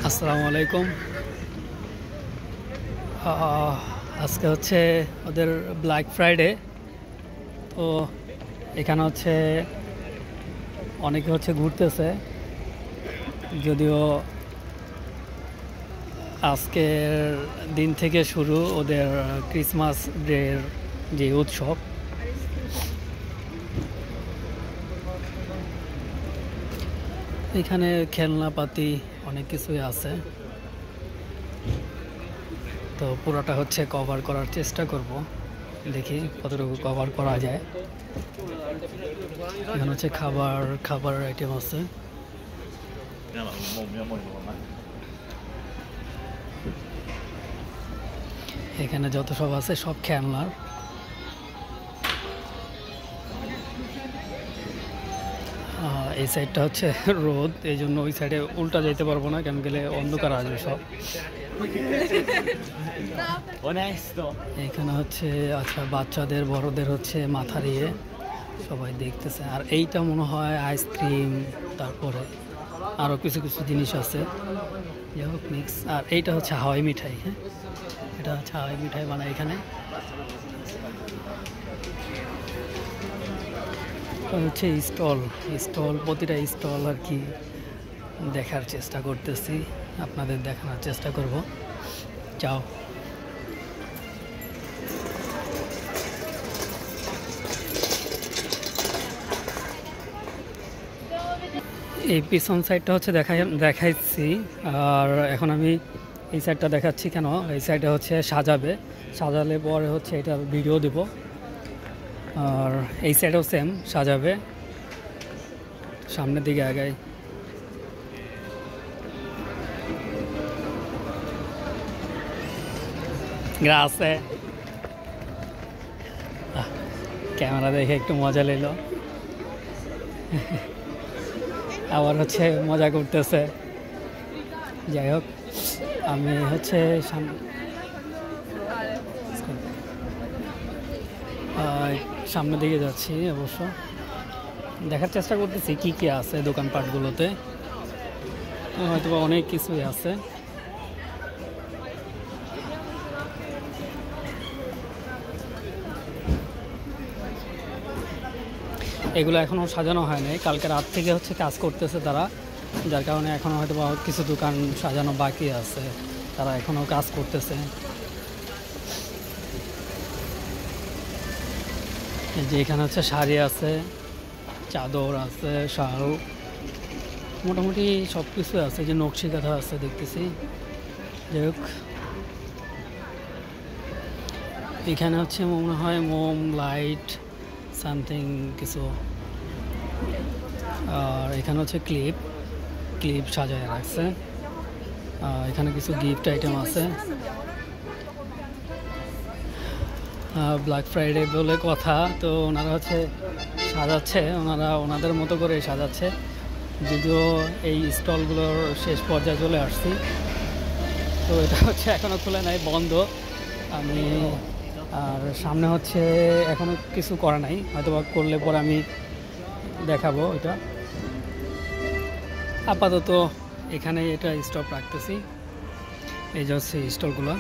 আসসালামু আলাইকুম। আজকে হচ্ছে ওদের ব্ল্যাক ফ্রাইডে। তো এখানে হচ্ছে অনেকে হচ্ছে ঘুরতেছে, যদিও আজকের দিন থেকে শুরু ওদের ক্রিসমাস ডের যে উৎসব। এখানে খেলনাপাতি অনেক কিছুই আছে, তো পুরোটা হচ্ছে কভার করার চেষ্টা করব, দেখি কতটুকু কভার করা যায়। এখানে হচ্ছে খাবার আইটেম আছে। এখানে যত সব আছে সব খেলনার। এই সাইডটা হচ্ছে রোদ, এই জন্য ওই সাইডে উল্টা যেতে পারবো না, কেন গেলে অন্ধকার আসবে সব। এখানে হচ্ছে আচ্ছা বাচ্চাদের বড়দের হচ্ছে মাথা দিয়ে সবাই দেখতেছে। আর এইটা মনে হয় আইসক্রিম, তারপরে আরও কিছু কিছু জিনিস আছে, যাই হোক মিক্স। আর এইটা হচ্ছে হাওয়াই মিঠাই। হ্যাঁ, এটা হচ্ছে হাওয়াই মিঠাই বানায় এখানে। হচ্ছে স্টল প্রতিটা স্টল আর কি দেখার চেষ্টা করতেছি, আপনাদের দেখানোর চেষ্টা করব। যাও। এই পিছন সাইডটা হচ্ছে দেখাইছি, আর এখন আমি এই সাইডটা দেখাচ্ছি। কেন এই সাইডে হচ্ছে সাজালে পরে হচ্ছে এটা ভিডিও দেব। আর এই সাইডেও সেম সাজাবে, সামনের দিকে আগাই। গ্রাসে ক্যামেরা দেখে একটু মজা নিল, আবার হচ্ছে মজা করতেছে। যাই হোক, আমি হচ্ছে সামনের দিকে যাচ্ছি। অবশ্য দেখার চেষ্টা করতেছি কি কি আছে দোকানপাটগুলোতে, হয়তো অনেক কিছুই আছে। এগুলো এখনও সাজানো হয় নাই, কালকে রাত থেকে হচ্ছে কাজ করতেছে তারা, যার কারণে এখনও হয়তো কিছু দোকান সাজানো বাকি আছে, তারা এখনও কাজ করতেছে। যে এখানে হচ্ছে শাড়ি আছে, চাদর আছে, শাল, মোটামুটি সব কিছু আছে, যে নকশি কাঁথা আছে দেখতেছি। যাই হোক, এখানে হচ্ছে মনে হয় মোম, লাইট, সামথিং কিছু। আর এখানে হচ্ছে ক্লিপ সাজায় রাখছে। এখানে কিছু গিফট আইটেম আছে। ব্ল্যাক ফ্রাইডে বলে কথা, তো ওনারা হচ্ছে সাজাচ্ছে, ওনাদের মতো করে সাজাচ্ছে। যদিও এই স্টলগুলোর শেষ পর্যায়ে চলে আসছি, তো এটা হচ্ছে এখনও খুলে নাই, বন্ধ। আর সামনে হচ্ছে এখনও কিছু করা নাই, হয়তো বা করলে পরে আমি দেখাবো এটা। আপাতত এখানে এটা স্টপ রাখতেছি। এই যে হচ্ছে স্টলগুলো।